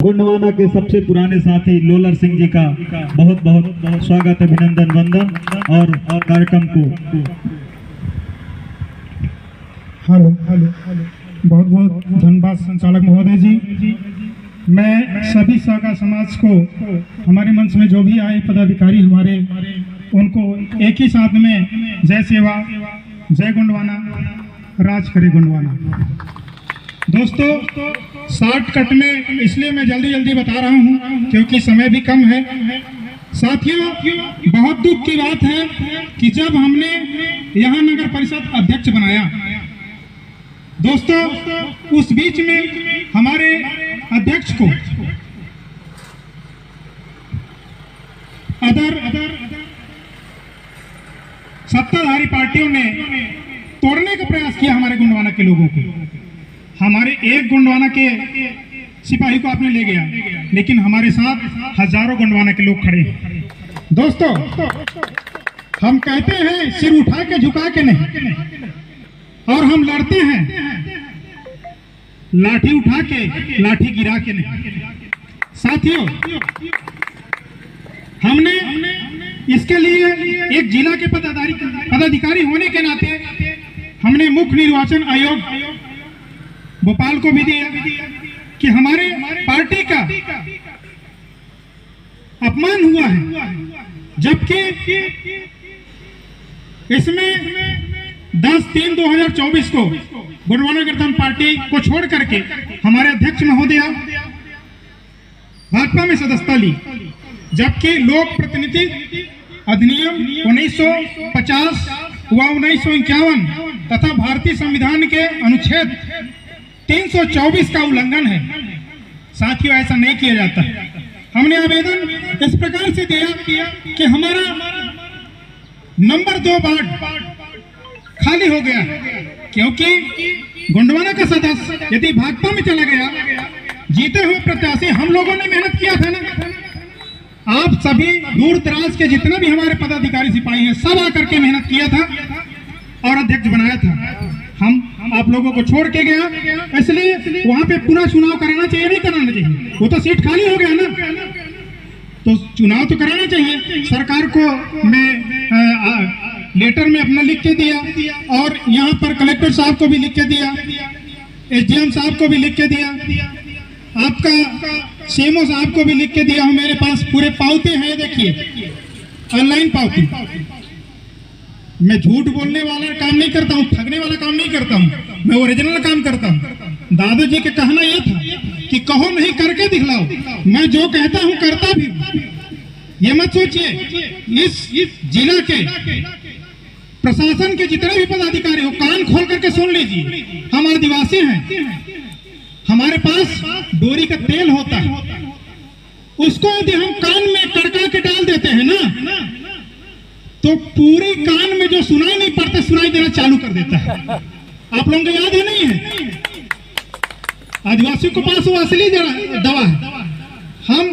गोंडवाना के सबसे पुराने साथी लोलर सिंह जी का बहुत बहुत स्वागत, अभिनंदन, वंदन और कार्यक्रम को हेलो बहुत बहुत धन्यवाद संचालक महोदय जी। मैं सभी शाखा समाज को, हमारे मंच में जो भी आए पदाधिकारी हमारे, उनको एक ही साथ में जय सेवा, जय गोंडवाना, राज करे गोंडवाना। दोस्तों, शॉर्टकट में इसलिए मैं जल्दी बता रहा हूं क्योंकि समय भी कम है। साथियों, बहुत दुख की बात है कि जब हमने यहां नगर परिषद अध्यक्ष बनाया, दोस्तों, उस बीच में हमारे अध्यक्ष को अदर सत्ताधारी पार्टियों ने तोड़ने का प्रयास किया हमारे गोंडवाना के लोगों को। हमारे एक गोंडवाना के सिपाही को आपने ले गया, लेकिन हमारे साथ हजारों गोंडवाना के लोग खड़े हैं। दोस्तों, हम कहते हैं सिर उठा के झुका के नहीं, और हम लड़ते हैं लाठी उठा के, लाठी गिरा के नहीं। साथियों, हमने इसके लिए एक जिला के पदाधिकारी होने के नाते हमने मुख्य निर्वाचन आयोग भोपाल को भी दिया कि हमारे पार्टी का अपमान हुआ है, जबकि इसमें 10/3/2024 को गोंडवाना गणतंत्र पार्टी को छोड़ करके हमारे अध्यक्ष महोदया भाजपा में सदस्यता ली, जबकि लोक प्रतिनिधि अधिनियम 1950 व 1951 तथा भारतीय संविधान के अनुच्छेद 324 का उल्लंघन है। साथियों, ऐसा नहीं किया जाता। हमने आवेदन इस प्रकार से दिया कि हमारा नंबर 2 वार्ड खाली हो गया, क्योंकि गोंडवाना का सदस्य यदि भाजपा में चला गया, जीते हुए प्रत्याशी हम लोगों ने मेहनत किया था ना। आप सभी दूर दराज के जितने भी हमारे पदाधिकारी सिपाही हैं, सब आकर के मेहनत किया था और अध्यक्ष बनाया था। हम आप लोगों को छोड़ के गया, इसलिए वहां पे पुनः चुनाव कराना चाहिए, नहीं कराना चाहिए? वो तो सीट खाली हो गया ना, तो चुनाव तो कराना चाहिए। सरकार को मैं लेटर में अपना लिख के दिया, और यहाँ पर कलेक्टर साहब को भी लिख के दिया, एसडीएम साहब को भी लिख के दिया, आपका सीएमओ साहब को भी लिख के दिया हूँ। मेरे पास पूरे पावती हैं, देखिए, ऑनलाइन पावती। मैं झूठ बोलने वाला काम नहीं करता हूँ, ठगने वाला काम नहीं करता हूँ, मैं ओरिजिनल काम करता हूँ। दादाजी का कहना यह था कि कहो नहीं करके दिखलाओ। मैं जो कहता हूँ करता भी हूँ। ये मत सोचिए, इस जिला के प्रशासन के जितने भी पदाधिकारी हो, कान खोल करके सुन लीजिए। हम आदिवासी हैं, हमारे पास डोरी का तेल होता है, उसको यदि हम कान में कड़का के डाल देते हैं ना, तो पूरी कान में जो सुनाई नहीं पड़ता, सुनाई देना चालू कर देता है। आप लोगों को याद है नहीं है? आदिवासियों के पास वो असली दवा है। हम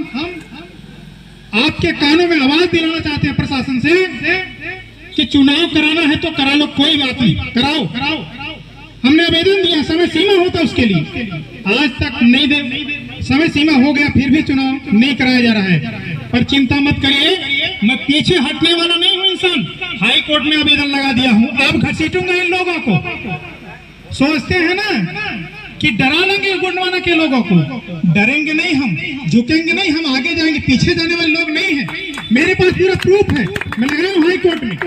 आपके कानों में आवाज दिलाना चाहते हैं प्रशासन से कि चुनाव कराना है तो करा लो, कोई बात नहीं, कराओ। हमने आवेदन दिया, समय सीमा होता उसके लिए, आज तक नहीं दे, समय सीमा हो गया, फिर भी चुनाव नहीं कराया जा रहा है। पर चिंता मत करिए, मैं पीछे हटने वाला नहीं हूँ इंसान। हाई कोर्ट में आवेदन लगा दिया हूँ, अब घसीटूंगा इन लोगों को। सोचते हैं ना कि डरा लेंगे गोंडवाना के लोगों को, डरेंगे नहीं, हम झुकेंगे नहीं, हम आगे जाएंगे, पीछे जाने वाले लोग नहीं है। मेरे पास पूरा प्रूफ है, मैं लगाया हूँ हाई कोर्ट में,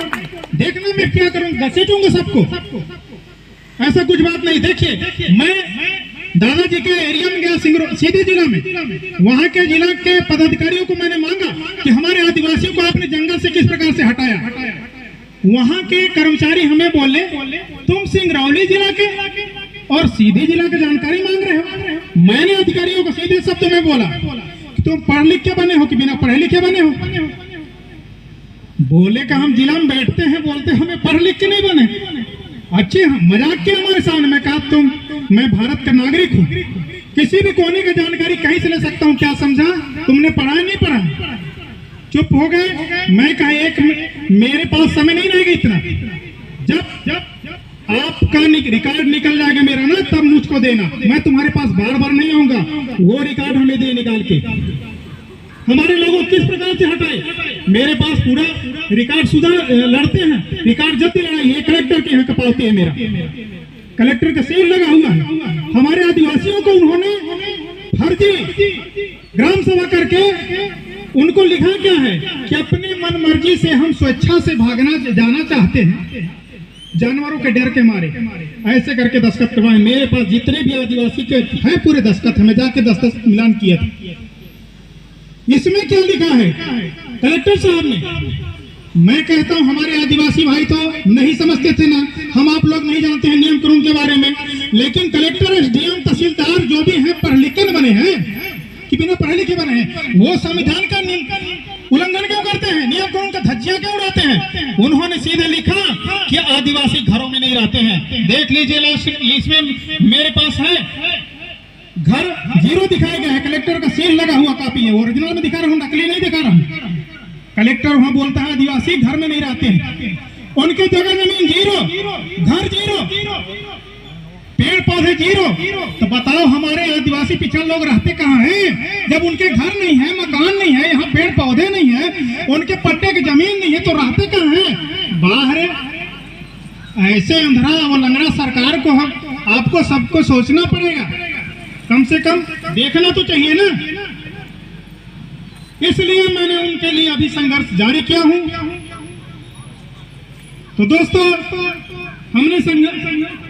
देखना मैं क्या करूँगा, घसीटूंगा सबको। ऐसा कुछ बात नहीं। देखिए, मैं दादाजी के एरिया में गया, सीधी जिला में, वहां के जिला के पदाधिकारियों को मैंने मांगा कि हमारे आदिवासियों को आपने जंगल से किस प्रकार से हटाया। वहां के कर्मचारी हमें बोले, तुम सिंगरौली जिला के और सीधी जिला की जानकारी मांग रहे हो। मैंने अधिकारियों को सीधे शब्द में बोला, तुम पढ़ लिख के बने हो कि बिना पढ़े लिखे बने हो? बोले कि हम जिला में बैठते हैं, बोलते हमें पढ़ लिख के नहीं बने। अच्छे मजाक किया हमारे सामने। मैं कहा मैं भारत का नागरिक हूँ, किसी भी कोने की जानकारी कहीं से ले सकता हूँ, क्या समझा? तुमने पढ़ा नहीं पढ़ा? चुप हो गए। मैं कहा मेरे पास समय नहीं रहेगा इतना, जब आपका रिकॉर्ड निकल जाएगा मेरा ना, तब मुझको उसको देना, मैं तुम्हारे पास बार बार नहीं आऊंगा, वो रिकॉर्ड हमें दे निकाल के। हमारे लोगों किस प्रकार से हटाए, मेरे पास पूरा रिकॉर्ड शुदा लड़ते हैं, रिकॉर्ड जब्त लड़ाई, ये कलेक्टर के यहाँ कपालते हैं, मेरा कलेक्टर का सील लगा हुआ है। हमारे आदिवासियों को उन्होंने फर्जी ग्राम सभा करके उनको लिखा क्या है कि अपनी मन मर्जी से हम स्वेच्छा से भागना जाना चाहते हैं, जानवरों के डर के मारे, ऐसे करके दस्तखत करवाए। मेरे पास जितने भी आदिवासी के हैं पूरे दस्तखत, हमें जाके दस्तखत मिलान किया था। इसमें क्या लिखा है कलेक्टर साहब ने? मैं कहता हूं हमारे आदिवासी भाई तो नहीं समझते थे ना, हम आप लोग नहीं जानते हैं नियम कानून के बारे में, लेकिन कलेक्टर, एसडीएम, तहसीलदार जो भी हैं पढ़ लिख के बने हैं कि बिना पढ़े लिखे बने हैं, वो संविधान का उल्लंघन क्यों करते हैं, नियम कानून का धज्जियां क्यों उड़ाते हैं? उन्होंने सीधे लिखा कि आदिवासी घरों में नहीं रहते हैं। देख लीजिए लास्ट इसमें मेरे पास है, घर जीरो दिखाया गया है, कलेक्टर का सील लगा हुआ कॉपी है, ओरिजिनल में दिखा रहा हूँ, नकली नहीं दिखा रहा हूँ। कलेक्टर वहां बोलता है आदिवासी घर में नहीं रहते हैं, उनके जगह जमीन जीरो, घर जीरो, पेड़ पौधे जीरो। तो बताओ हमारे आदिवासी पिछड़ लोग रहते कहाँ हैं? जब उनके घर नहीं है, मकान नहीं है, यहाँ पेड़ पौधे नहीं है, उनके पट्टे की जमीन नहीं है, तो रहते कहाँ हैं? बाहर। ऐसे अंधरा और लंगड़ा सरकार को हम आपको सबको सोचना पड़ेगा, कम से कम देखना तो चाहिए ना। इसलिए मैंने उनके लिए अभी संघर्ष जारी किया हूं। तो दोस्तों, हमने संघर्ष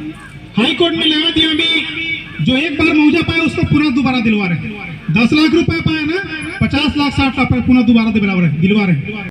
हाई कोर्ट में लगा दिया। अभी जो एक बार मुआवजा पाया उसको पुनः दोबारा दिलवा रहे हैं। 10 लाख रुपए पाया ना, 50 लाख 60 लाख पुनः दोबारा दिलवा रहे हैं।